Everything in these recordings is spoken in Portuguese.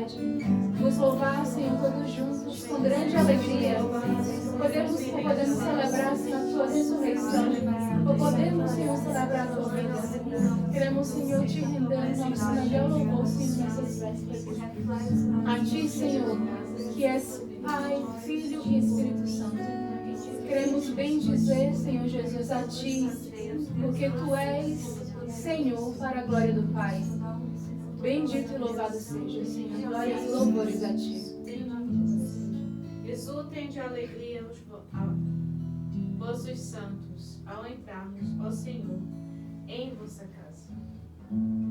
eternidade. Vos louvar, Senhor, todos juntos, com grande alegria. Podemos celebrar, Senhor, a tua ressurreição. Podemos, Senhor, celebrar a tua vida. Queremos, Senhor, te render nosso melhor louvor, Senhor, nessas vésperas. A ti, Senhor, que és Pai, Filho e Espírito Santo. Queremos bem dizer, Senhor Jesus, a ti, porque tu és Senhor para a glória do Pai. Bendito e louvado seja, Senhor. Glórias e louvores a ti. Exultem de alegria os vossos santos ao entrarmos, ó Senhor, em vossa casa.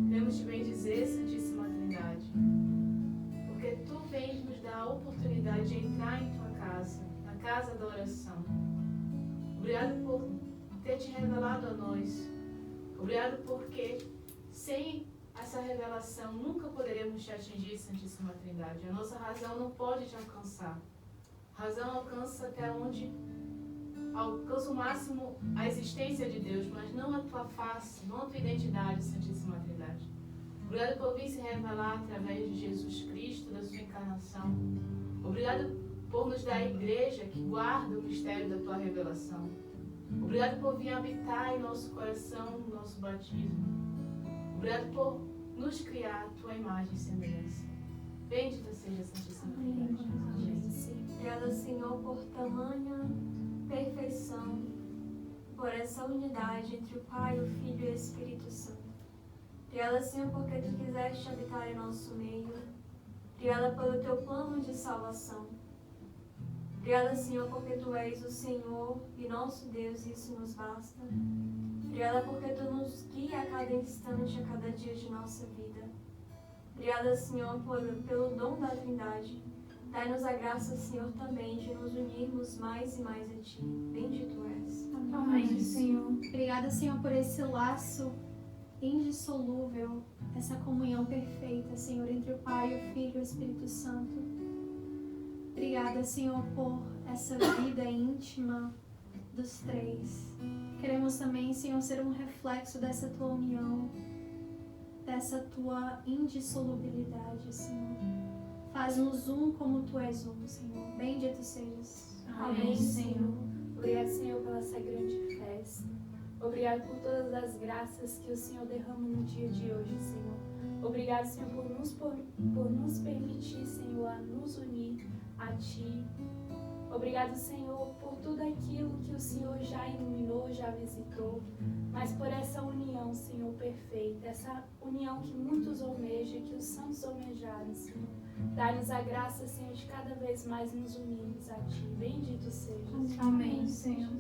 Queremos te bendizer, Santíssima Trindade, porque tu vens nos dar a oportunidade de entrar em tua casa, na casa da oração. Obrigado por ter te revelado a nós. Obrigado porque sem essa revelação nunca poderemos te atingir, Santíssima Trindade. A nossa razão não pode te alcançar. A razão alcança até onde alcança o máximo a existência de Deus, mas não a tua face, não a tua identidade, Santíssima Trindade. Obrigado por vir se revelar através de Jesus Cristo, da sua encarnação. Obrigado por nos dar a igreja que guarda o mistério da tua revelação. Obrigado por vir habitar em nosso coração, no nosso batismo. Obrigado por nos criar a tua imagem e semelhança. Bendita seja a Santíssima Trindade. Obrigada, Senhor, por tamanha perfeição, por essa unidade entre o Pai, o Filho e o Espírito Santo. Obrigada, Senhor, porque tu quiseste habitar em nosso meio. Obrigada pelo teu plano de salvação. Obrigada, Senhor, porque tu és o Senhor e nosso Deus, e isso nos basta. Obrigada porque tu nos guia a cada instante, a cada dia de nossa vida. Obrigada, Senhor, pelo dom da Trindade. Dai-nos a graça, Senhor, também de nos unirmos mais e mais a Ti. Bendito és. Amém, Senhor. Obrigada, Senhor, por esse laço indissolúvel, essa comunhão perfeita, Senhor, entre o Pai, o Filho e o Espírito Santo. Obrigada, Senhor, por essa vida íntima dos três. Queremos também, Senhor, ser um reflexo dessa tua união, dessa tua indissolubilidade, Senhor. Faz-nos um como tu és um, Senhor. Bendito sejas. Amém, Senhor. Obrigado, Senhor, pela essa grande festa. Obrigado por todas as graças que o Senhor derrama no dia de hoje, Senhor. Obrigado, Senhor, por nos permitir, Senhor, a nos unir a Ti. Obrigado, Senhor, por tudo aquilo que o Senhor já iluminou, já visitou, mas por essa união, Senhor, perfeita, essa união que muitos almejam, que os santos almejaram, Senhor. Dá-nos a graça, Senhor, de cada vez mais nos unirmos a Ti. Bendito seja. Amém, Senhor.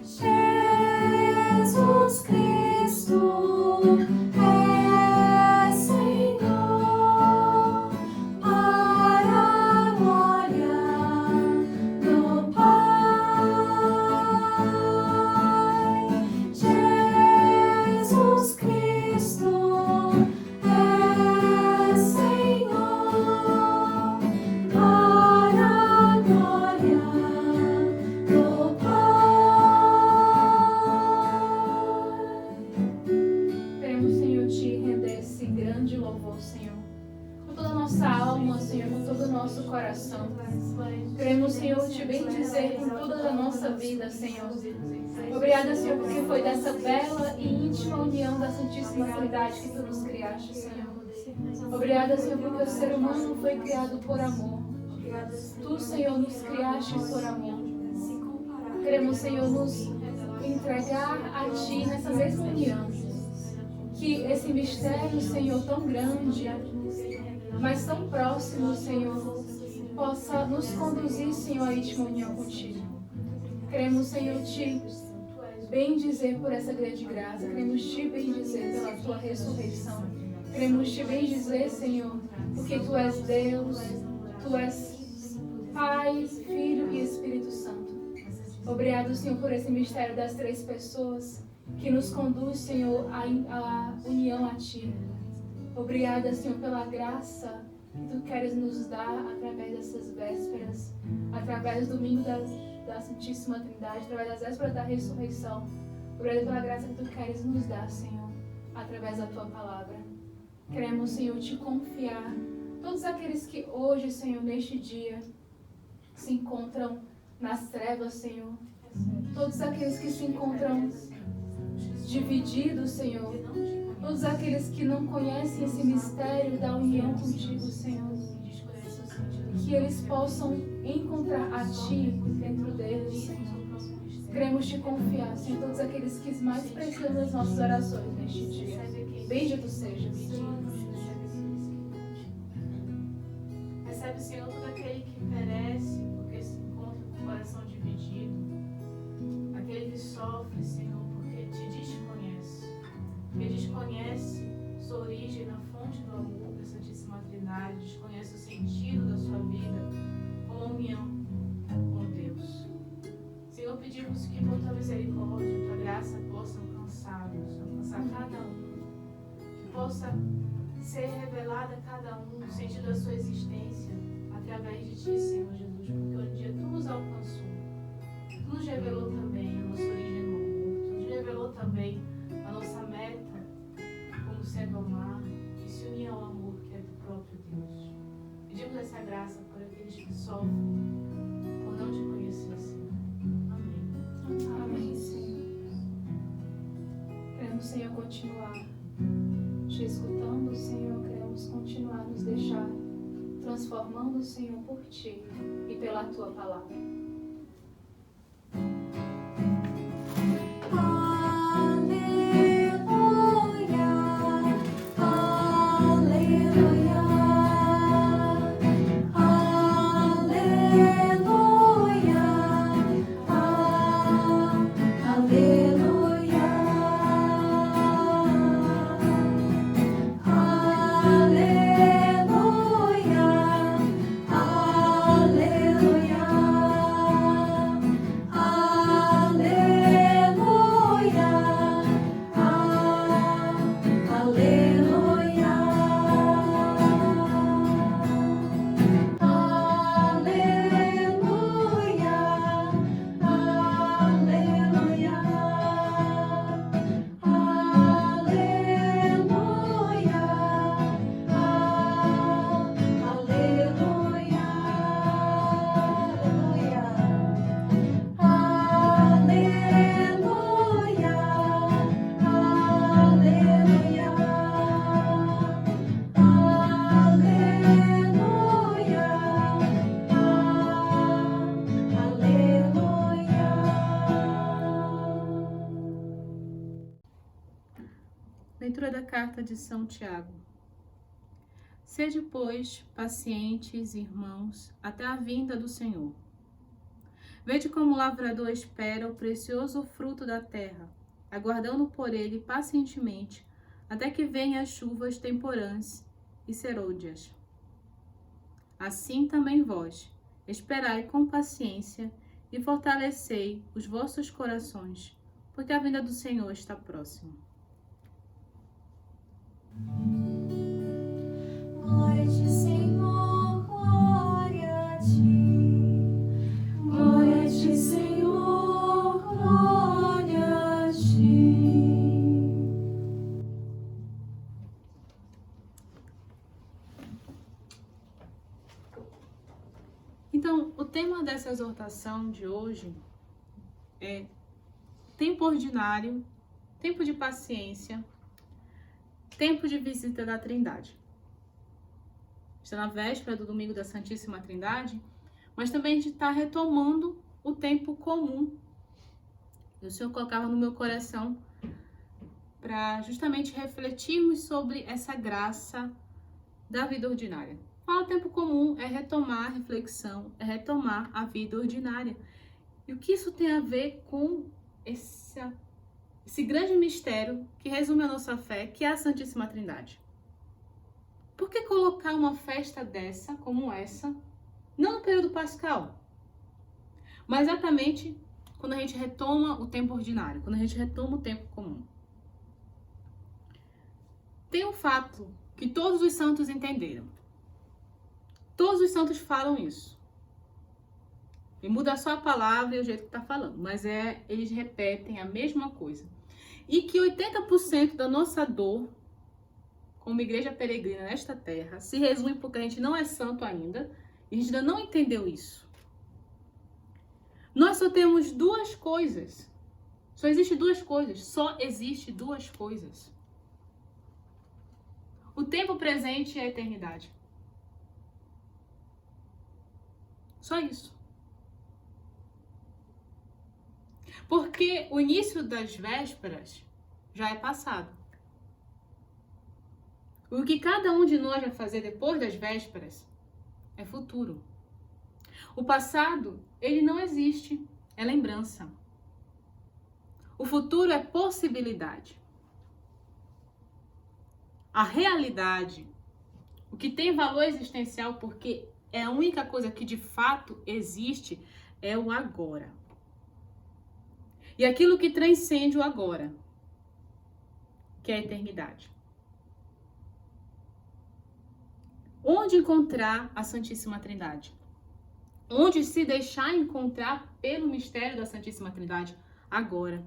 Jesus Cristo é Senhor, para a glória do Pai. Jesus Cristo é Senhor, para a glória do Queremos, Senhor, te render esse grande louvor, Senhor. Com toda a nossa alma, Senhor, com todo o nosso coração. Queremos, Senhor, te bendizer com toda a nossa vida, Senhor. Obrigada, Senhor, porque foi dessa bela e íntima união da Santíssima Trindade que tu nos criaste, Senhor. Obrigada, Senhor, porque o ser humano foi criado por amor. Tu, Senhor, nos criaste por amor. Queremos, Senhor, nos entregar a Ti nessa mesma união. Que esse mistério, Senhor, tão grande, mas tão próximo, Senhor, possa nos conduzir, Senhor, à íntima união contigo. Queremos, Senhor, te bendizer por essa grande graça. Queremos te bendizer pela tua ressurreição. Queremos te bendizer, Senhor, porque tu és Deus, tu és Pai, Filho e Espírito Santo. Obrigado, Senhor, por esse mistério das três pessoas que nos conduz, Senhor, à união a Ti. Obrigada, Senhor, pela graça que Tu queres nos dar através dessas vésperas, através do domingo da Santíssima Trindade, através das vésperas da ressurreição. Obrigada pela graça que Tu queres nos dar, Senhor, através da Tua palavra. Queremos, Senhor, te confiar. Todos aqueles que hoje, Senhor, neste dia, se encontram nas trevas, Senhor. Todos aqueles que se encontram divididos, Senhor. Todos aqueles que não conhecem esse mistério da união contigo, Senhor. Que eles possam encontrar a Ti dentro deles. Queremos te confiar, Senhor, todos aqueles que mais precisam das nossas orações neste dia. Bendito sejas. Recebe, Senhor, todo aquele que perece porque se encontra com o coração dividido. Aquele que sofre, Senhor, porque te desconhece. Porque desconhece sua origem na fonte do amor da Santíssima Trindade. Desconhece o sentido da sua vida como união com Deus. Senhor, pedimos que por tua misericórdia, tua graça possa alcançar cada um. Que possa ser revelada a cada um o sentido da sua existência através de ti, Senhor Jesus, porque um dia tu nos alcançou. Tu nos revelou também a nossa origem no amor. Tu nos revelou também a nossa meta como sendo amar e se unir ao amor que é do próprio Deus. Pedimos essa graça por aqueles que sofrem por não te conhecer, Senhor. Amém. Amém, Senhor. Queremos, Senhor, continuar te escutando, Senhor. Queremos continuar nos deixar transformando, Senhor, por Ti e pela Tua palavra. Leitura da carta de São Tiago. Sede, pois, pacientes, irmãos, até a vinda do Senhor. Vede como o lavrador espera o precioso fruto da terra, aguardando por ele pacientemente, até que venham as chuvas temporãs e serôdias. Assim também vós, esperai com paciência e fortalecei os vossos corações, porque a vinda do Senhor está próxima. Glória a ti, Senhor, glória a ti. Glória a ti, Senhor, glória a ti. Então, o tema dessa exortação de hoje é tempo ordinário, tempo de paciência, tempo de visita da Trindade. Está na véspera do domingo da Santíssima Trindade, mas também a gente está retomando o tempo comum. E o Senhor colocava no meu coração para justamente refletirmos sobre essa graça da vida ordinária. Falar tempo comum é retomar a reflexão, é retomar a vida ordinária. E o que isso tem a ver com esse grande mistério que resume a nossa fé, que é a Santíssima Trindade? Por que colocar uma festa dessa, como essa, não no período pascal, mas exatamente quando a gente retoma o tempo ordinário, quando a gente retoma o tempo comum? Tem um fato que todos os santos entenderam. Todos os santos falam isso. E muda só a palavra e o jeito que está falando, mas eles repetem a mesma coisa. E que 80% da nossa dor, como igreja peregrina nesta terra, se resume porque a gente não é santo ainda e a gente ainda não entendeu isso. Nós só temos duas coisas. Só existe duas coisas. Só existe duas coisas. O tempo presente e a eternidade. Só isso. Porque o início das vésperas já é passado. O que cada um de nós vai fazer depois das vésperas é futuro. O passado, ele não existe, é lembrança. O futuro é possibilidade. A realidade, o que tem valor existencial, porque é a única coisa que de fato existe, é o agora. E aquilo que transcende o agora, que é a eternidade. Onde encontrar a Santíssima Trindade? Onde se deixar encontrar pelo mistério da Santíssima Trindade? Agora.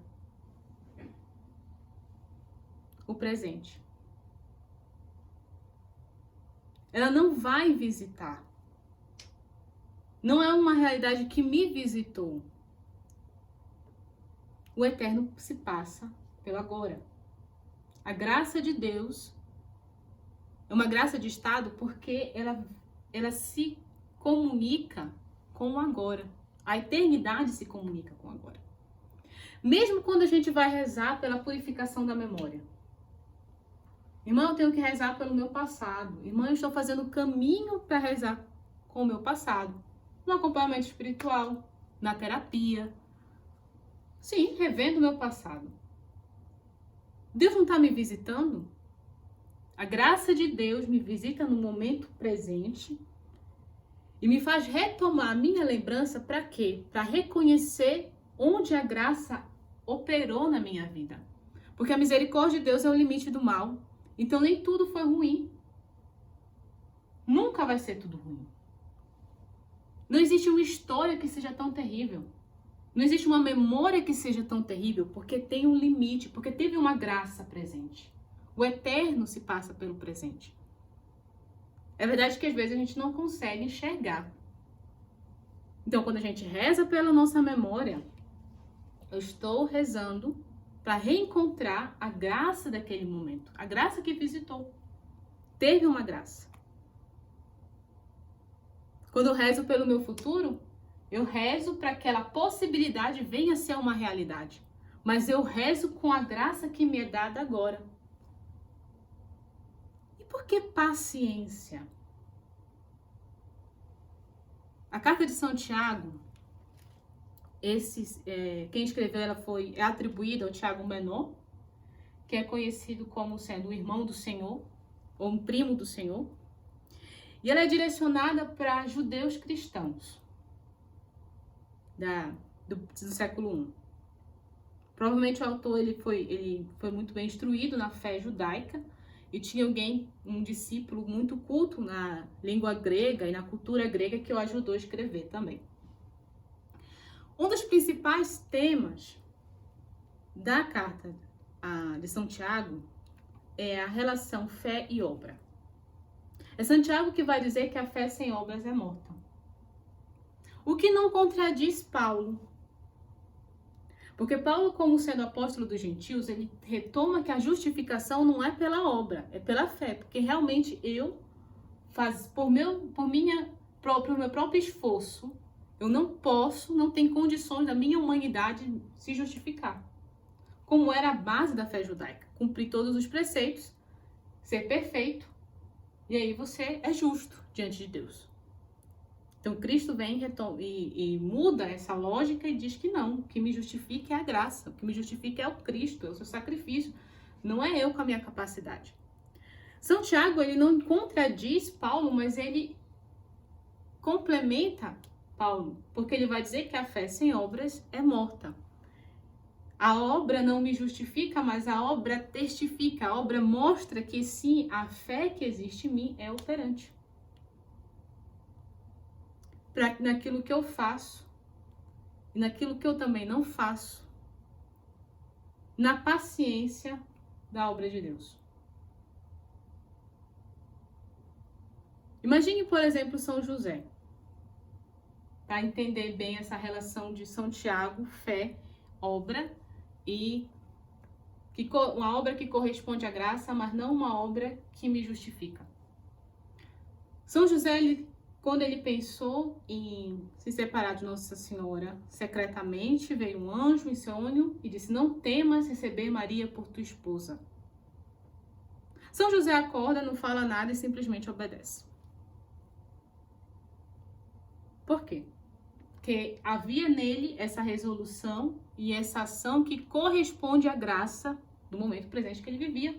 O presente. Ela não vai visitar. Não é uma realidade que me visitou. O eterno se passa pelo agora. A graça de Deus é uma graça de estado porque ela se comunica com o agora. A eternidade se comunica com o agora. Mesmo quando a gente vai rezar pela purificação da memória. Irmão, eu tenho que rezar pelo meu passado. Irmão, eu estou fazendo o caminho para rezar com o meu passado. No acompanhamento espiritual, na terapia. Sim, revendo o meu passado. Deus não está me visitando? A graça de Deus me visita no momento presente e me faz retomar a minha lembrança para quê? Para reconhecer onde a graça operou na minha vida. Porque a misericórdia de Deus é o limite do mal. Então nem tudo foi ruim. Nunca vai ser tudo ruim. Não existe uma história que seja tão terrível. Não existe uma memória que seja tão terrível, porque tem um limite, porque teve uma graça presente. O eterno se passa pelo presente. É verdade que às vezes a gente não consegue enxergar. Então, quando a gente reza pela nossa memória, eu estou rezando para reencontrar a graça daquele momento. A graça que visitou. Teve uma graça. Quando eu rezo pelo meu futuro, eu rezo para que aquela possibilidade venha a ser uma realidade. Mas eu rezo com a graça que me é dada agora. E por que paciência? A carta de São Tiago, quem escreveu ela é atribuída ao Tiago Menor, que é conhecido como sendo o irmão do Senhor, ou um primo do Senhor. E ela é direcionada para judeus cristãos do século I. Provavelmente o autor ele foi muito bem instruído na fé judaica e tinha um discípulo muito culto na língua grega e na cultura grega que o ajudou a escrever também. Um dos principais temas da carta de São Tiago é a relação fé e obra. É Santiago que vai dizer que a fé sem obras é morta. O que não contradiz Paulo. Porque Paulo, como sendo apóstolo dos gentios, ele retoma que a justificação não é pela obra, é pela fé. Porque realmente por meu próprio esforço, eu não tenho condições da minha humanidade se justificar. Como era a base da fé judaica. Cumprir todos os preceitos, ser perfeito, e aí você é justo diante de Deus. Então Cristo vem e muda essa lógica e diz que não, o que me justifica é a graça, o que me justifica é o Cristo, é o seu sacrifício, não é eu com a minha capacidade. São Tiago, ele não contradiz Paulo, mas ele complementa Paulo, porque ele vai dizer que a fé sem obras é morta. A obra não me justifica, mas a obra testifica, a obra mostra que sim, a fé que existe em mim é operante. Naquilo que eu faço, e naquilo que eu também não faço, na paciência da obra de Deus. Imagine, por exemplo, São José. Para entender bem essa relação de São Tiago, fé, obra, e uma obra que corresponde à graça, mas não uma obra que me justifica. São José, quando ele pensou em se separar de Nossa Senhora, secretamente veio um anjo em sonho e disse: não temas receber Maria por tua esposa. São José acorda, não fala nada e simplesmente obedece. Por quê? Porque havia nele essa resolução e essa ação que corresponde à graça do momento presente que ele vivia.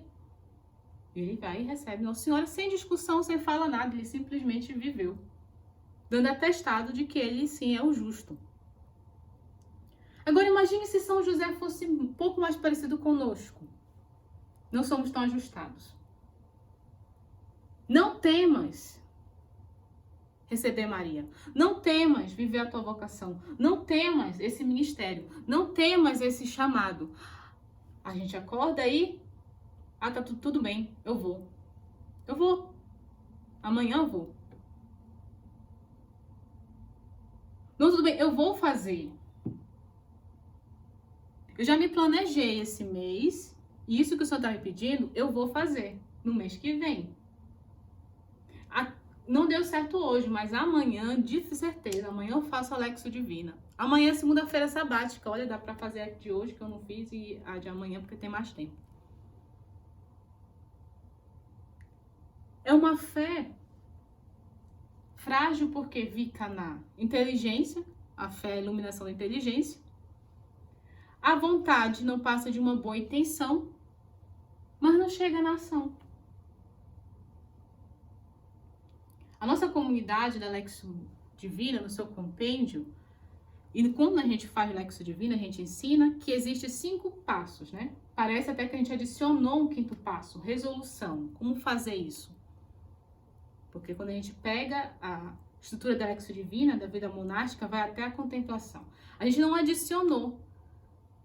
Ele vai e recebe Nossa Senhora sem discussão, sem falar nada, ele simplesmente viveu, dando atestado de que ele sim é o justo. Agora imagine se São José fosse um pouco mais parecido conosco. Não somos tão ajustados. Não temas receber Maria. Não temas viver a tua vocação. Não temas esse ministério. Não temas esse chamado. A gente acorda aí, tá tudo bem, eu vou. Amanhã eu vou. Não, tudo bem, eu vou fazer. Eu já me planejei esse mês, e isso que o Senhor está me pedindo, eu vou fazer no mês que vem. Não deu certo hoje, mas amanhã, de certeza, amanhã eu faço a Lexio Divina. Amanhã é segunda-feira sabática. Olha, dá pra fazer a de hoje que eu não fiz e a de amanhã porque tem mais tempo. É uma fé frágil porque fica na inteligência, a fé é a iluminação da inteligência. A vontade não passa de uma boa intenção, mas não chega na ação. A nossa comunidade da Lexio Divina, no seu compêndio, e quando a gente faz Lexio Divina, a gente ensina que existe 5 passos, né? Parece até que a gente adicionou um 5º passo, resolução. Como fazer isso? Porque quando a gente pega a estrutura da Lexio Divina, da vida monástica, vai até a contemplação. A gente não adicionou,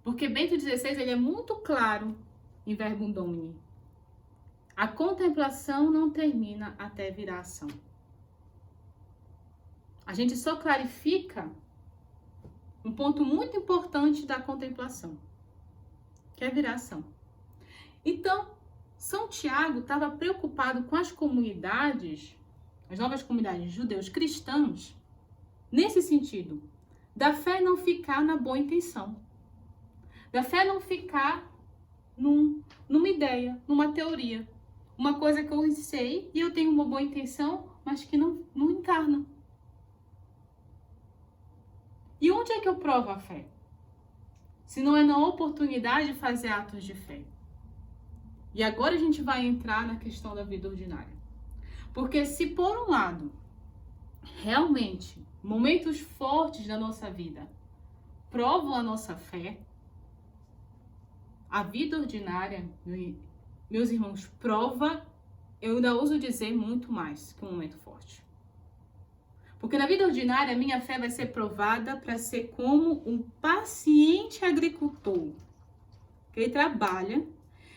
porque Bento XVI ele é muito claro em Verbum Domini. A contemplação não termina até virar ação. A gente só clarifica um ponto muito importante da contemplação, que é virar ação. Então, São Tiago estava preocupado com as comunidades, as novas comunidades judeus cristãs, nesse sentido, da fé não ficar na boa intenção, da fé não ficar numa ideia, numa teoria, uma coisa que eu sei e eu tenho uma boa intenção, mas que não encarna. E onde é que eu provo a fé? Se não é na oportunidade de fazer atos de fé. E agora a gente vai entrar na questão da vida ordinária. Porque se por um lado, realmente, momentos fortes da nossa vida provam a nossa fé, a vida ordinária, meus irmãos, prova, eu ainda ouso dizer, muito mais que um momento forte. Porque na vida ordinária, a minha fé vai ser provada para ser como um paciente agricultor. Que ele trabalha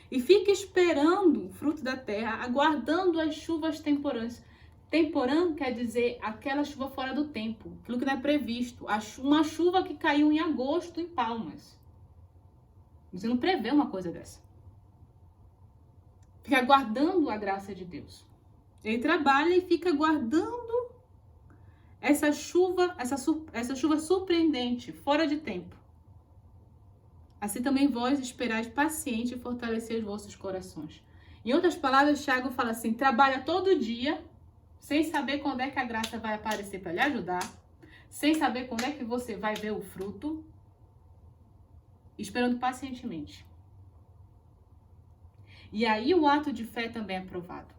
e fica esperando o fruto da terra, aguardando as chuvas temporãs. Temporã quer dizer aquela chuva fora do tempo, aquilo que não é previsto. Uma chuva que caiu em agosto em Palmas. Você não prevê uma coisa dessa. Fica aguardando a graça de Deus. Ele trabalha e fica aguardando essa chuva surpreendente, fora de tempo. Assim também vós esperais paciente e fortalecer os vossos corações. Em outras palavras, Tiago fala assim, trabalha todo dia, sem saber quando é que a graça vai aparecer para lhe ajudar, sem saber quando é que você vai ver o fruto, esperando pacientemente. E aí o ato de fé também é provado.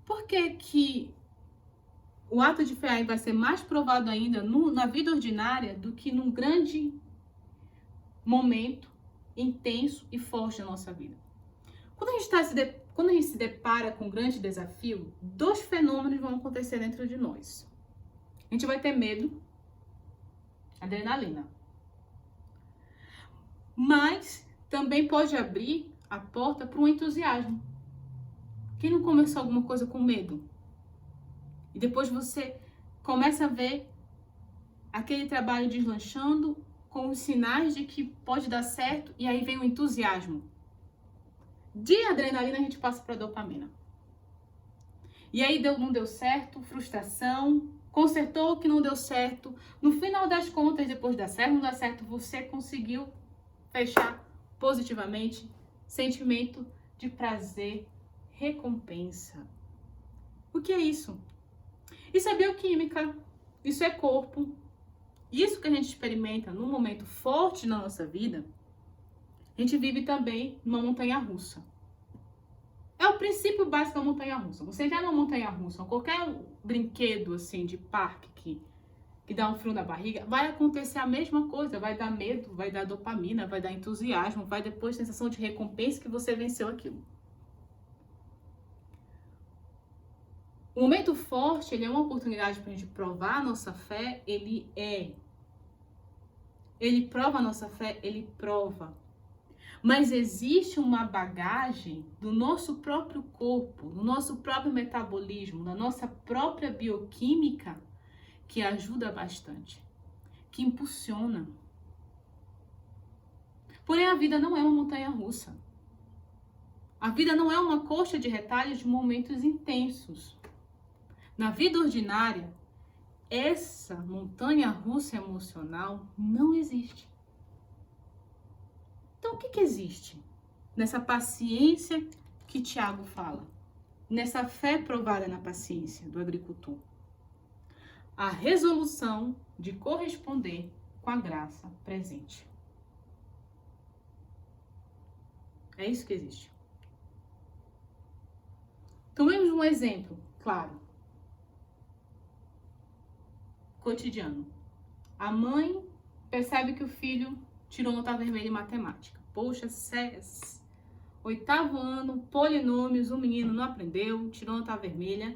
Por que que o ato de fé vai ser mais provado ainda na vida ordinária do que num grande momento intenso e forte na nossa vida? Quando a gente se depara com um grande desafio, 2 fenômenos vão acontecer dentro de nós. A gente vai ter medo, adrenalina. Mas também pode abrir a porta para um entusiasmo. Quem não começou alguma coisa com medo? E depois você começa a ver aquele trabalho deslanchando com os sinais de que pode dar certo, e aí vem o entusiasmo. De adrenalina a gente passa para dopamina. E aí não deu certo, frustração, consertou o que não deu certo. No final das contas, depois de dar certo, não dá certo, você conseguiu fechar positivamente, sentimento de prazer, recompensa. O que é isso? Isso é bioquímica, isso é corpo. Isso que a gente experimenta num momento forte na nossa vida, a gente vive também numa montanha-russa. É o princípio básico da montanha-russa. Você entrar numa montanha-russa, qualquer brinquedo assim de parque que dá um frio na barriga, vai acontecer a mesma coisa. Vai dar medo, vai dar dopamina, vai dar entusiasmo, vai depois sensação de recompensa que você venceu aquilo. O momento forte, ele é uma oportunidade para a gente provar a nossa fé, ele prova a nossa fé, ele prova. Mas existe uma bagagem do nosso próprio corpo, do nosso próprio metabolismo, da nossa própria bioquímica, que ajuda bastante, que impulsiona. Porém, a vida não é uma montanha-russa. A vida não é uma coxa de retalhos de momentos intensos. Na vida ordinária, essa montanha-russa emocional não existe. Então, o que existe nessa paciência que Tiago fala? Nessa fé provada na paciência do agricultor? A resolução de corresponder com a graça presente. É isso que existe. Tomemos um exemplo, claro. Cotidiano. A mãe percebe que o filho tirou nota vermelha em matemática. Poxa, 8º ano, polinômios, o menino não aprendeu, tirou nota vermelha.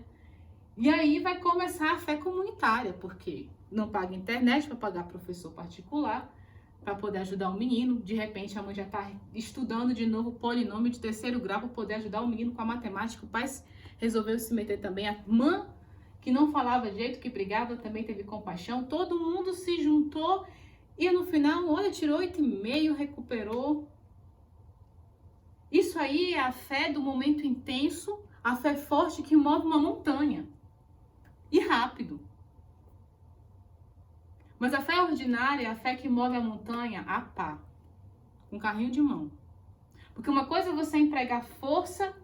E aí vai começar a fé comunitária, porque não paga internet para pagar professor particular, para poder ajudar o menino. De repente a mãe já está estudando de novo polinômio de 3º grau para poder ajudar o menino com a matemática. O pai resolveu se meter também. A mãe, que não falava de jeito, que brigava, também teve compaixão. Todo mundo se juntou e no final, olha, tirou 8,5, recuperou. Isso aí é a fé do momento intenso, a fé forte que move uma montanha. E rápido. Mas a fé ordinária é a fé que move a montanha a pá, com carrinho de mão. Porque uma coisa é você empregar força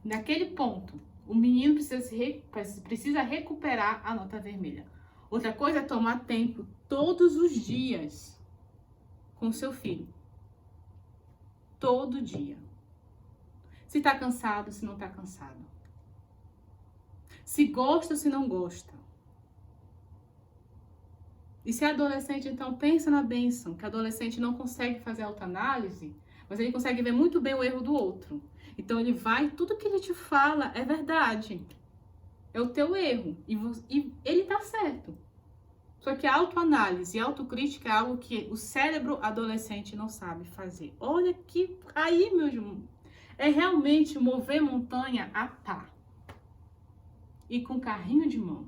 naquele ponto. O menino precisa recuperar a nota vermelha. Outra coisa é tomar tempo todos os dias com seu filho. Todo dia. Se tá cansado, se não tá cansado. Se gosta ou se não gosta. E se é adolescente, então pensa na bênção, que adolescente não consegue fazer autoanálise, mas ele consegue ver muito bem o erro do outro. Então ele vai, tudo que ele te fala é verdade. É o teu erro. E ele tá certo. Só que a autoanálise e a autocrítica é algo que o cérebro adolescente não sabe fazer. Olha que aí, meus irmãos, é realmente mover montanha a pá. E com carrinho de mão.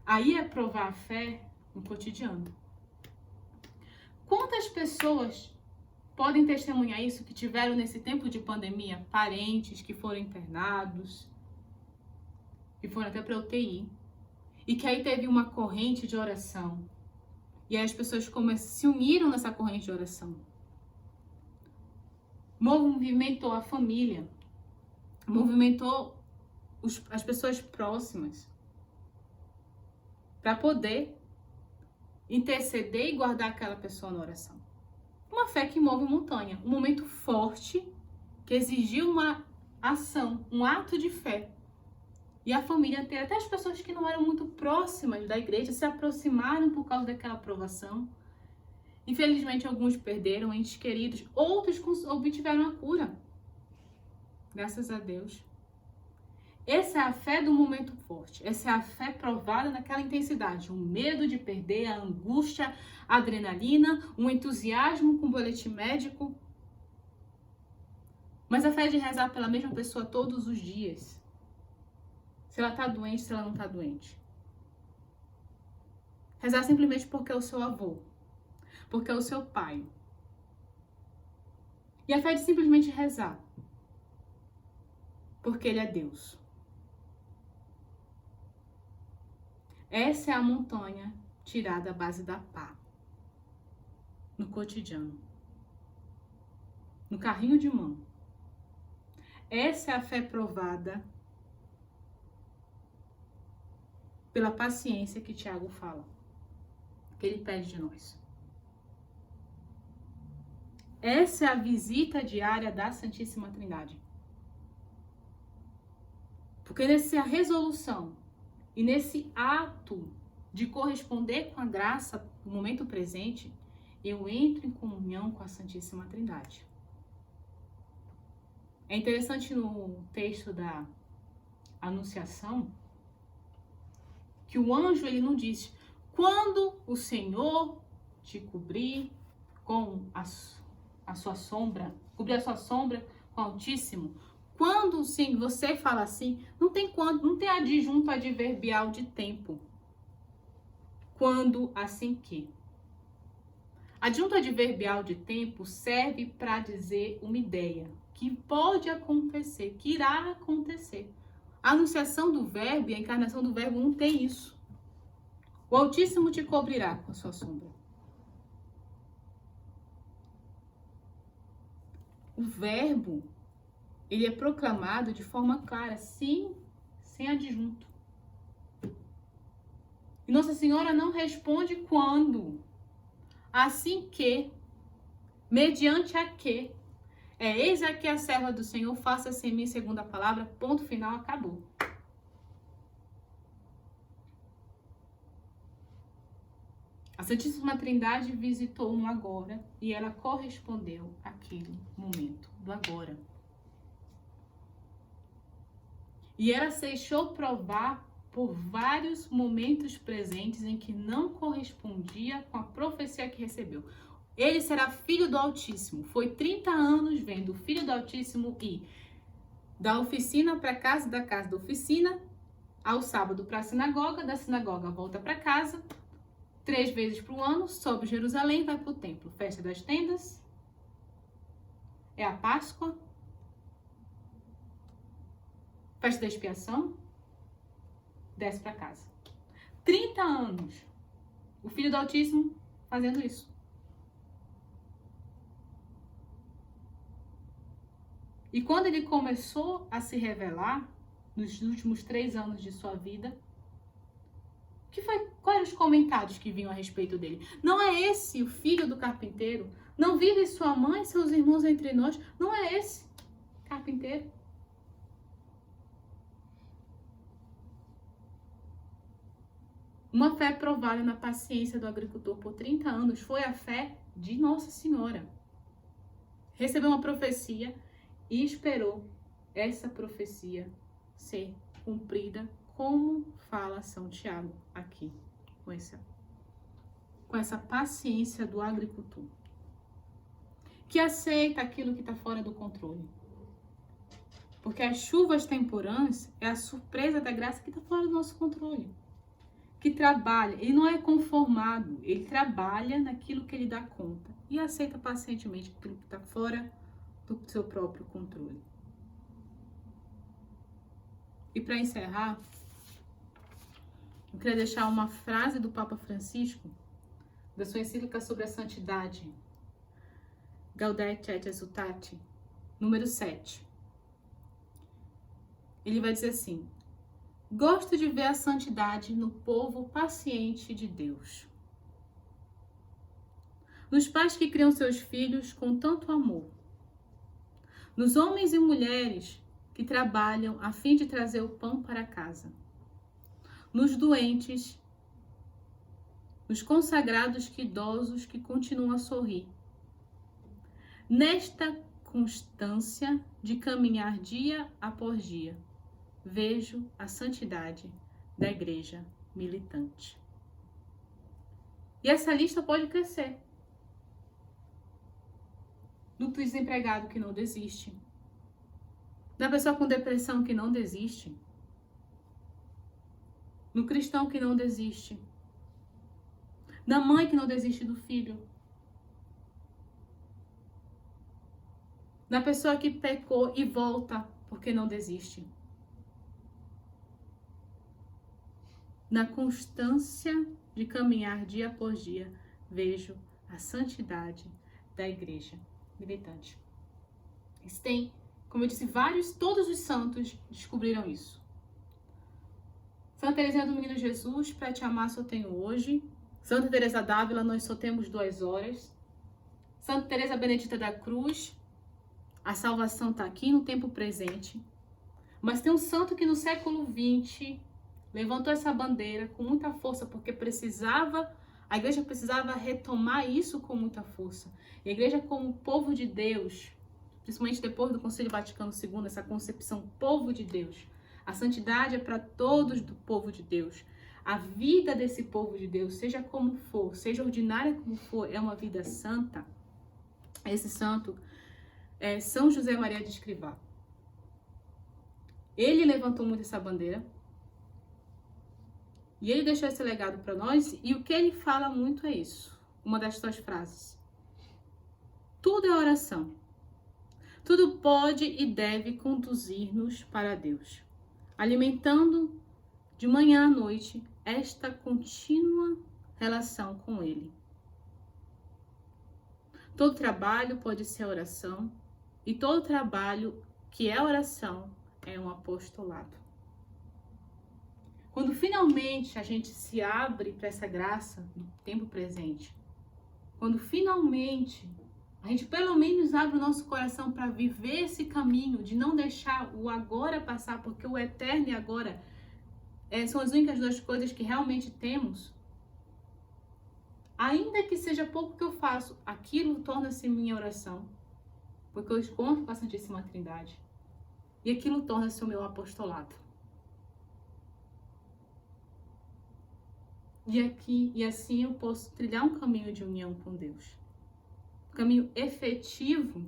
Aí é provar a fé no cotidiano. Quantas pessoas podem testemunhar isso que tiveram nesse tempo de pandemia? Parentes que foram internados, que foram até para UTI. E que aí teve uma corrente de oração. E aí as pessoas se uniram nessa corrente de oração. Movimentou a família. Movimentou as pessoas próximas. Para poder interceder e guardar aquela pessoa na oração. Uma fé que move montanha. Um momento forte que exigiu uma ação, um ato de fé. E a família inteira, até as pessoas que não eram muito próximas da igreja, se aproximaram por causa daquela aprovação. Infelizmente, alguns perderam entes queridos, outros obtiveram a cura. Graças a Deus. Essa é a fé do momento forte. Essa é a fé provada naquela intensidade. O medo de perder, a angústia, a adrenalina, um entusiasmo com o boletim médico. Mas a fé de rezar pela mesma pessoa todos os dias. Se ela está doente, se ela não está doente. Rezar simplesmente porque é o seu avô. Porque é o seu pai. E a fé de simplesmente rezar. Porque ele é Deus. Essa é a montanha tirada à base da pá. No cotidiano. No carrinho de mão. Essa é a fé provada pela paciência que Tiago fala. Que ele pede de nós. Essa é a visita diária da Santíssima Trindade. Porque nessa resolução e nesse ato de corresponder com a graça no momento presente, eu entro em comunhão com a Santíssima Trindade. É interessante no texto da Anunciação que o anjo ele não diz: quando o Senhor te cobrir com a sua sombra, cobrir a sua sombra com o Altíssimo. Quando sim, você fala assim, não tem quando, não tem adjunto adverbial de tempo. Quando, assim que. Adjunto adverbial de tempo serve para dizer uma ideia que pode acontecer, que irá acontecer. A anunciação do verbo e a encarnação do verbo não tem isso. O Altíssimo te cobrirá com a sua sombra. O verbo, ele é proclamado de forma clara, sim, sem adjunto. E Nossa Senhora não responde quando. Assim que, mediante a que. Eis aqui a serva do Senhor, faça-se em mim segundo a palavra, ponto final, acabou. A Santíssima Trindade visitou no agora e ela correspondeu àquele momento do agora. E ela se deixou provar por vários momentos presentes em que não correspondia com a profecia que recebeu. Ele será filho do Altíssimo. Foi 30 anos vendo o filho do Altíssimo ir da oficina para casa, da casa da oficina, ao sábado para a sinagoga, da sinagoga volta para casa, 3 vezes por ano, sobe Jerusalém, vai para o templo. Festa das tendas, é a Páscoa, festa da expiação, desce para casa. 30 anos, o Filho do Altíssimo fazendo isso. E quando ele começou a se revelar, nos últimos 3 anos de sua vida, quais eram os comentários que vinham a respeito dele? Não é esse o filho do carpinteiro? Não vive sua mãe e seus irmãos entre nós? Não é esse carpinteiro? Uma fé provada na paciência do agricultor por 30 anos foi a fé de Nossa Senhora. Recebeu uma profecia e esperou essa profecia ser cumprida, como fala São Tiago aqui, com essa paciência do agricultor, que aceita aquilo que está fora do controle. Porque as chuvas temporãs é a surpresa da graça que está fora do nosso controle. Que trabalha, ele não é conformado, ele trabalha naquilo que ele dá conta e aceita pacientemente aquilo que está fora do seu próprio controle. E para encerrar, eu queria deixar uma frase do Papa Francisco, da sua encíclica sobre a santidade, Gaudete et Exsultate, número 7. Ele vai dizer assim: gosto de ver a santidade no povo paciente de Deus. Nos pais que criam seus filhos com tanto amor. Nos homens e mulheres que trabalham a fim de trazer o pão para casa. Nos doentes, nos consagrados que idosos que continuam a sorrir. Nesta constância de caminhar dia após dia, vejo a santidade da igreja militante. E essa lista pode crescer. Do desempregado que não desiste, Na pessoa com depressão que não desiste. No cristão que não desiste. Na mãe que não desiste do filho. Na pessoa que pecou e volta porque não desiste. Na constância de caminhar dia após dia, vejo a santidade da igreja militante. Tem, como eu disse, todos os santos descobriram isso. Santa Teresinha do Menino Jesus, para te amar só tenho hoje. Santa Teresa d'Ávila, nós só temos 2 horas. Santa Teresa Benedita da Cruz, a salvação está aqui no tempo presente. Mas tem um santo que no século XX levantou essa bandeira com muita força, porque a igreja precisava retomar isso com muita força. E a igreja, como povo de Deus, principalmente depois do Concílio Vaticano II, essa concepção povo de Deus. A santidade é para todos do povo de Deus. A vida desse povo de Deus, seja como for, seja ordinária como for, é uma vida santa. Esse santo é São José Maria de Escrivá. Ele levantou muito essa bandeira. E ele deixou esse legado para nós. E o que ele fala muito é isso. Uma das suas frases. Tudo é oração. Tudo pode e deve conduzir-nos para Deus, alimentando de manhã à noite esta contínua relação com Ele. Todo trabalho pode ser oração, e todo trabalho que é oração é um apostolado. Quando finalmente a gente se abre para essa graça do tempo presente, quando finalmente a gente pelo menos abre o nosso coração para viver esse caminho de não deixar o agora passar, porque o eterno e agora são as únicas 2 coisas que realmente temos. Ainda que seja pouco que eu faço, aquilo torna-se minha oração, porque eu encontro com a Santíssima Trindade. E aquilo torna-se o meu apostolado. E assim eu posso trilhar um caminho de união com Deus. Um caminho efetivo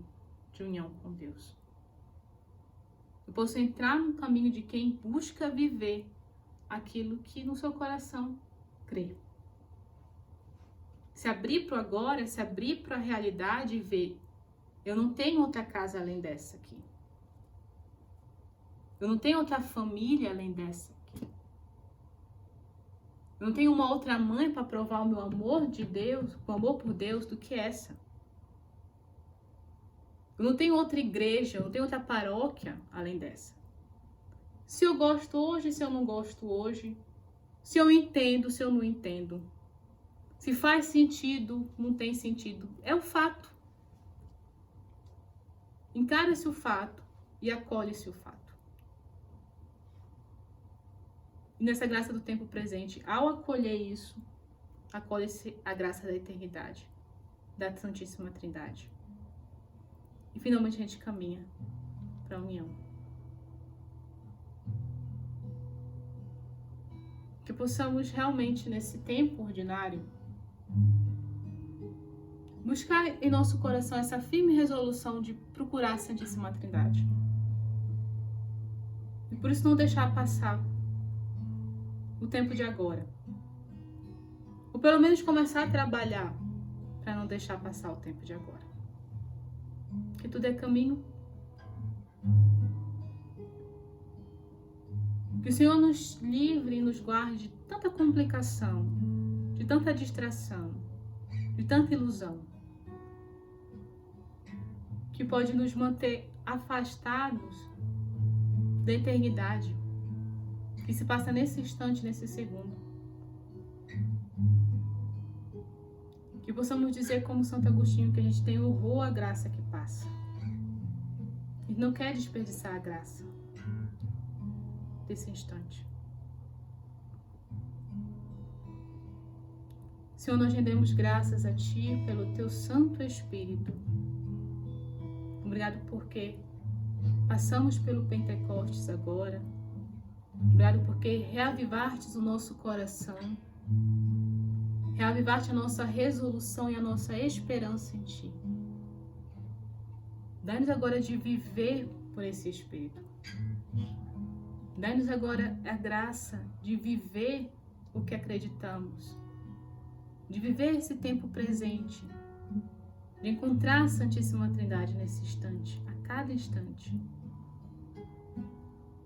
de união com Deus. Eu posso entrar no caminho de quem busca viver aquilo que no seu coração crê. Se abrir para o agora, se abrir para a realidade e ver, eu não tenho outra casa além dessa aqui. Eu não tenho outra família além dessa aqui. Eu não tenho uma outra mãe para provar o meu amor de Deus, o amor por Deus, do que essa. Eu não tenho outra igreja, eu não tenho outra paróquia além dessa. Se eu gosto hoje, se eu não gosto hoje. Se eu entendo, se eu não entendo. Se faz sentido, não tem sentido. É o fato. Encara-se o fato e acolhe-se o fato. E nessa graça do tempo presente, ao acolher isso, acolhe-se a graça da eternidade, da Santíssima Trindade. E finalmente a gente caminha para a união. Que possamos realmente, nesse tempo ordinário, buscar em nosso coração essa firme resolução de procurar a Santíssima Trindade. E por isso não deixar passar o tempo de agora. Ou pelo menos começar a trabalhar para não deixar passar o tempo de agora. Que tudo é caminho. Que o Senhor nos livre e nos guarde de tanta complicação, de tanta distração, de tanta ilusão, que pode nos manter afastados da eternidade, que se passa nesse instante, nesse segundo. Que possamos dizer como Santo Agostinho que a gente tem horror à graça que passa. E não quer desperdiçar a graça desse instante. Senhor, nós rendemos graças a Ti pelo Teu Santo Espírito. Obrigado porque passamos pelo Pentecostes agora. Obrigado porque reavivartes o nosso coração. Reavivar-te a nossa resolução e a nossa esperança em Ti. Dá-nos agora de viver por esse Espírito. Dá-nos agora a graça de viver o que acreditamos, de viver esse tempo presente, de encontrar a Santíssima Trindade nesse instante, a cada instante,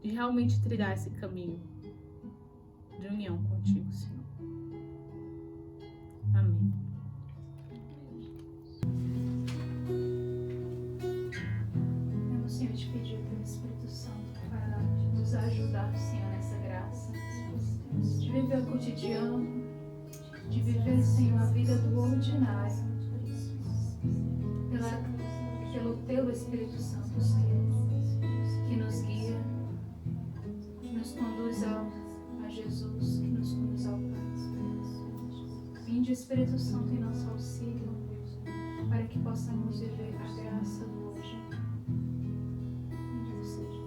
de realmente trilhar esse caminho de união contigo, Senhor. Amém. Eu, Senhor, te pedir pelo Espírito Santo para nos ajudar, Senhor, nessa graça de viver o cotidiano, de viver, Senhor, a vida do ordinário, pelo Teu Espírito Santo, Senhor, que nos guia, que nos conduz a Jesus, que nos conduz ao Pai. Vinde, Espírito Santo, em nosso auxílio, para que possamos viver a graça do hoje. Bendito seja.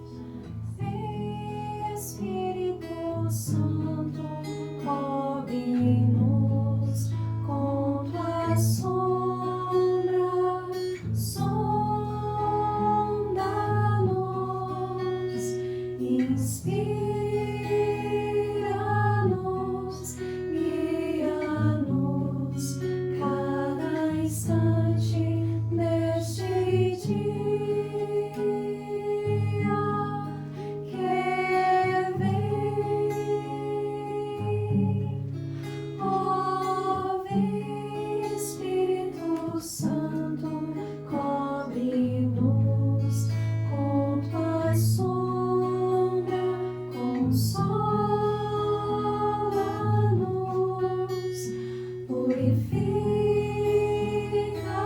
Espírito Santo, cobre-nos com tua sombra, sonda-nos, inspira-nos, guia-nos cada instante deste dia.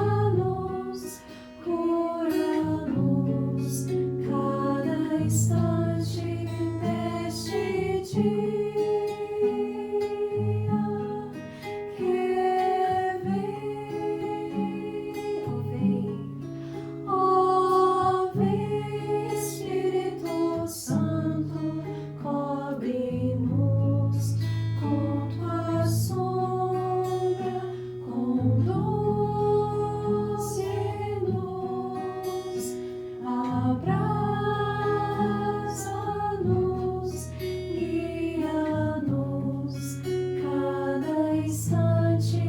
Purifica-nos, cura-nos cada instante deste dia que vem, Espírito Santo, cobre-nos com tua sombra, conduz-nos, abraça-nos, guia-nos cada instante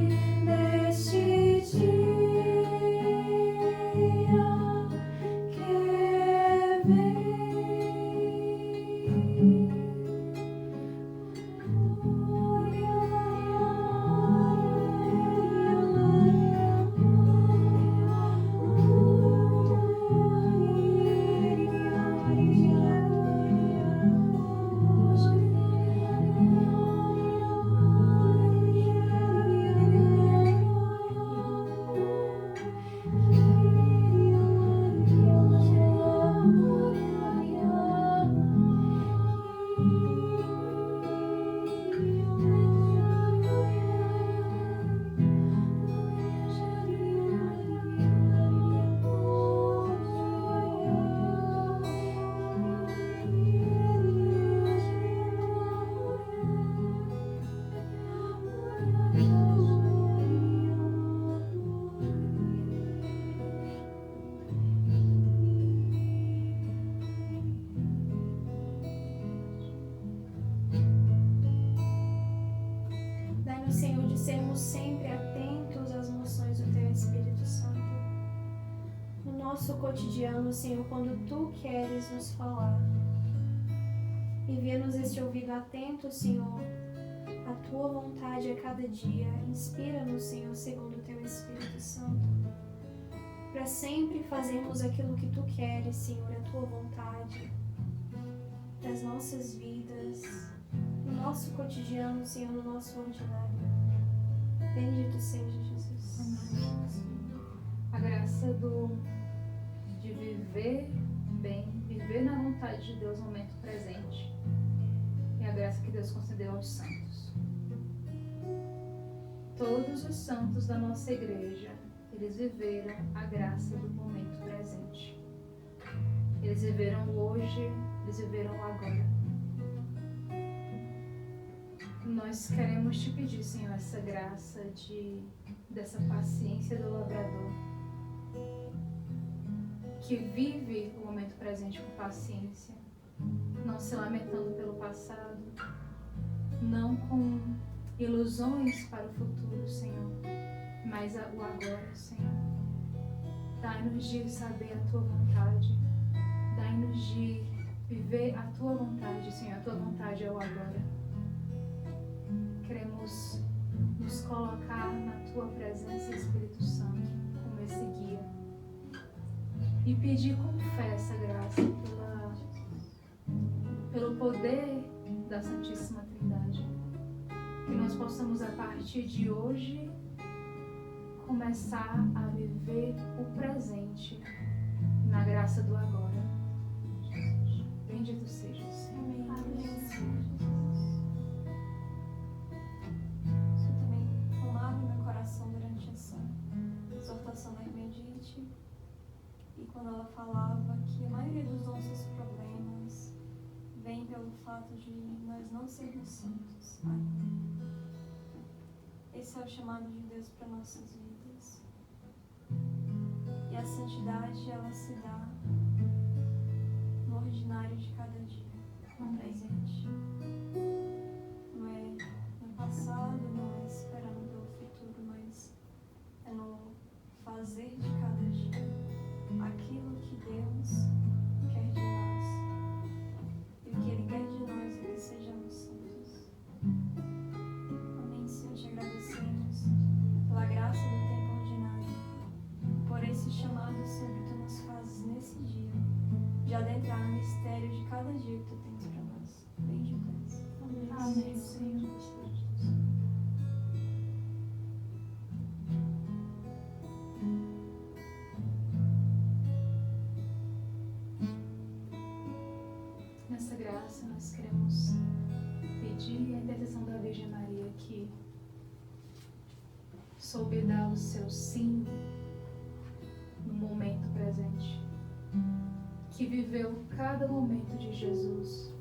deste dia que vem. Dai-nos, Senhor, de sermos sempre atentos às moções do Teu Espírito Santo. No nosso cotidiano, Senhor, quando Tu queres nos falar. Envia-nos este ouvido atento, Senhor, à Tua vontade a cada dia. Inspira-nos, Senhor, segundo o Teu Espírito Santo, para sempre fazermos aquilo que Tu queres, Senhor, a Tua vontade, para as nossas vidas, no nosso cotidiano, Senhor, no nosso ordinário. Bendito seja Jesus. A graça de viver bem, viver na vontade de Deus no momento presente. É a graça que Deus concedeu aos santos. Todos os santos da nossa igreja, eles viveram a graça do momento presente. Eles viveram hoje, eles viveram agora. Nós queremos te pedir, Senhor, essa graça dessa paciência do lavrador. que vive o momento presente com paciência, não se lamentando pelo passado, não com ilusões para o futuro, Senhor, mas o agora, Senhor. Dai-nos de saber a Tua vontade, dai-nos de viver a Tua vontade, Senhor. A Tua vontade é o agora. Queremos nos colocar na Tua presença, Espírito Santo, como esse guia, e pedir com fé essa graça pelo poder da Santíssima Trindade, que nós possamos a partir de hoje começar a viver o presente na graça do agora. Bendito seja o Senhor. Amém. Isso também formava no meu coração durante essa exortação da irmã Edith, e quando ela falava que a maioria dos nossos problemas vem pelo fato de nós não sermos santos ainda. Esse é o chamado de Deus para nossas vidas. E a santidade, ela se dá no ordinário de cada dia, no presente. Não é no passado, não é esperando pelo futuro, mas é no fazer de cada dia aquilo que Deus quer de nós. E o que Ele quer de nós é que sejamos santos. Amém, Senhor, te agradecemos pela graça do tempo ordinário, por esse chamado, Senhor, que Tu nos fazes nesse dia, de adentrar no mistério de cada dia que Tu tens para nós. Bendito és. Amém, Senhor. Nessa graça, nós queremos pedir a intercessão da Virgem Maria, que soube dar o seu sim no momento presente, que viveu cada momento de Jesus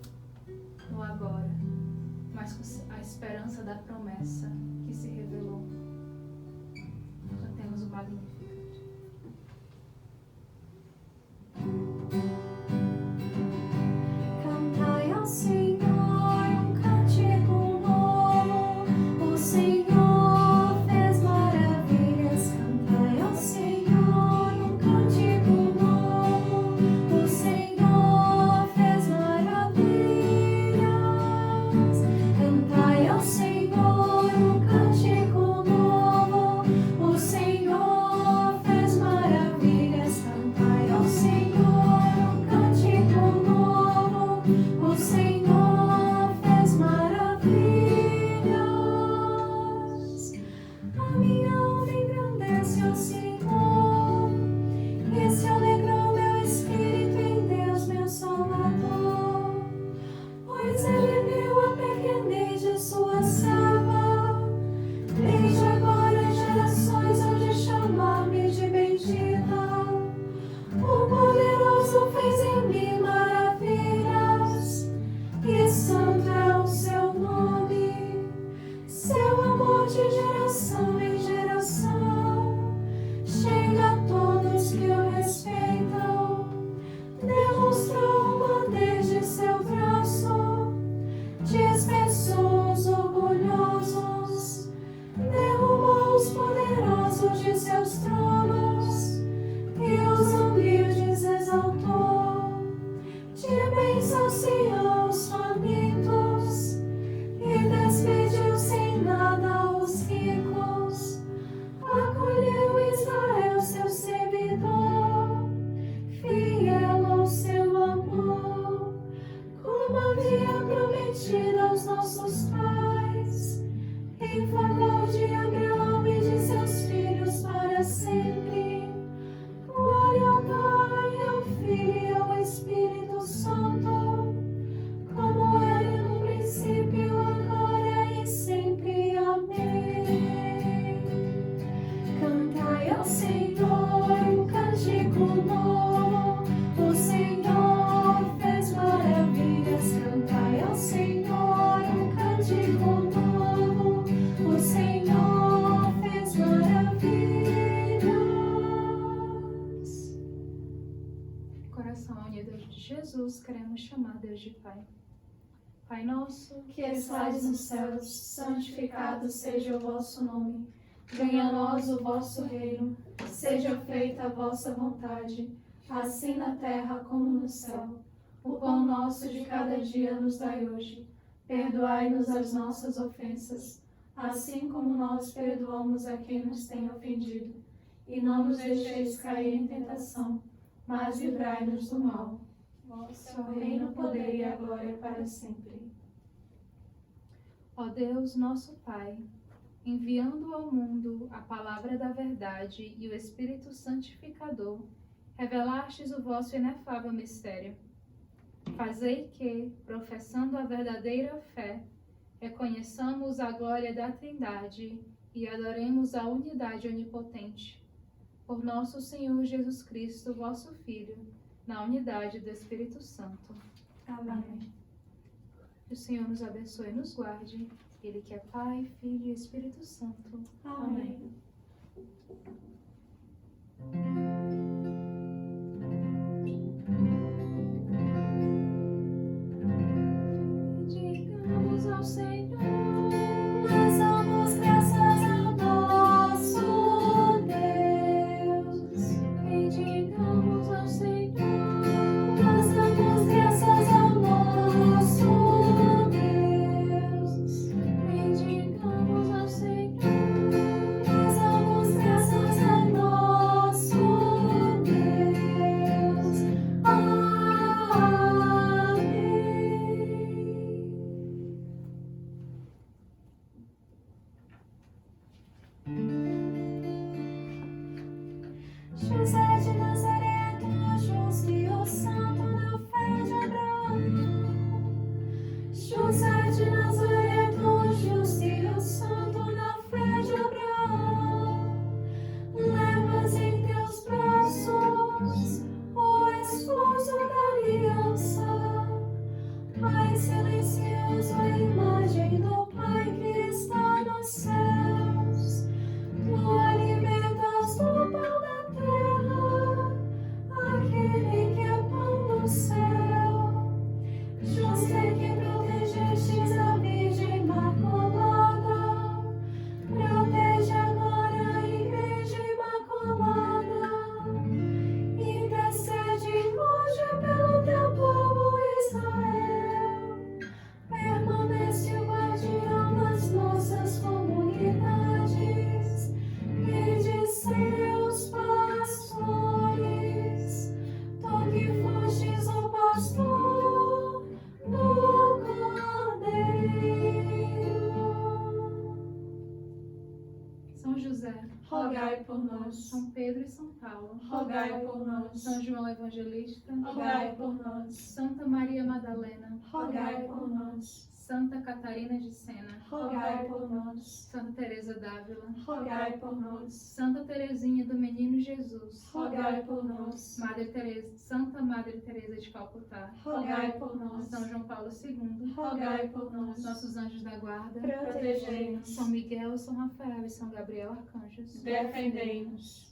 no agora, mas com a esperança da promessa que se revelou. Cantemos o Magnificat. Cantai ao Senhor um cântico novo, o Senhor fez maravilhas. Cantai ao Senhor um cântico novo, o Senhor fez maravilhas. Cantai ao Senhor um cântico novo, o Senhor fez maravilhas. Cantai ao Senhor um cântico novo, o Senhor fez maravilhas. A minha alma engrandece ao Senhor, e se alegrou meu espírito em Deus, meu Salvador. Pois Ele viu a pequenez de sua serva, desde agora gerações hão de chamar-me de bendita. O poderoso fez em mim maravilhas, e santo é o seu nome. Seu amor de geração em geração chega a todos que o respeitam. Demonstrou o poder de seu braço, dispensou os orgulhosos, derrubou os poderosos de seus tronos, e os humildes exaltou. De bênçãos saciou os famintos, e despediu sem nada os ricos. Acolheu Israel, seu servidor, fiel ao seu amor, como havia prometido aos nossos pais, em favor de Abraão e de seus filhos para sempre. Glória ao Pai, ao Filho e ao Espírito Santo, como era no princípio, agora e sempre. Amém. Cantai ao Senhor um cântico novo, o Senhor fez maravilhas. Cantai ao Senhor um cântico novo, o Senhor fez maravilhas. Jesus, queremos chamar Deus de Pai. Pai nosso, que estais nos céus, santificado seja o vosso nome. Venha a nós o vosso reino. Seja feita a vossa vontade, assim na terra como no céu. O pão nosso de cada dia nos dai hoje. Perdoai-nos as nossas ofensas, assim como nós perdoamos a quem nos tem ofendido. E não nos deixeis cair em tentação, mas livrai-nos do mal. Vosso é o reino, o poder e a glória para sempre. ó Deus nosso Pai, enviando ao mundo a palavra da verdade e o Espírito Santificador, revelastes o vosso inefável mistério. Fazei que, professando a verdadeira fé, reconheçamos a glória da Trindade e adoremos a unidade onipotente. Por nosso Senhor Jesus Cristo, vosso Filho, na unidade do Espírito Santo. Amém. Que o Senhor nos abençoe e nos guarde. Ele que é Pai, Filho e Espírito Santo. Amém. Digamos ao Senhor, Nós damos graças ao nosso Deus. digamos ao Senhor, Nós damos graças ao nosso Deus. digamos ao Senhor, Nós damos graças ao nosso Deus. Amém. José de Nazaré, o justo e o santo na fé de Abraão. José de Nazaré, o justo e o santo na fé de Abraão. Levas em teus braços o esposo da aliança. Pai silencioso, a imagem do Pai que está nos céus. Tu alimentas do pão da terra aquele que é pão do céu. José, que protegestes a Virgem Imaculada, protege agora a Igreja Imaculada. Intercede hoje pelo teu povo Israel. Permanece o guardião das nossas comunidades e de seus pastores. Tu que fostes o pastor do Cordeiro. São José, Rogai por nós. São Pedro e São Paulo, Rogai por nós. São João Evangelista, Rogai por nós. Santa Maria Madalena, Rogai por nós. Santa Catarina de Sena, Rogai por nós. Santa Teresa d'Ávila, Rogai por nós. Santa Teresinha do Menino Jesus, Rogai por nós. Santa Madre Teresa de Calcutá, Rogai por nós. São João Paulo II, Rogai por nós. nossos anjos da guarda, Protegei-nos. São Miguel, São Rafael e São Gabriel Arcanjos, Defendei-nos.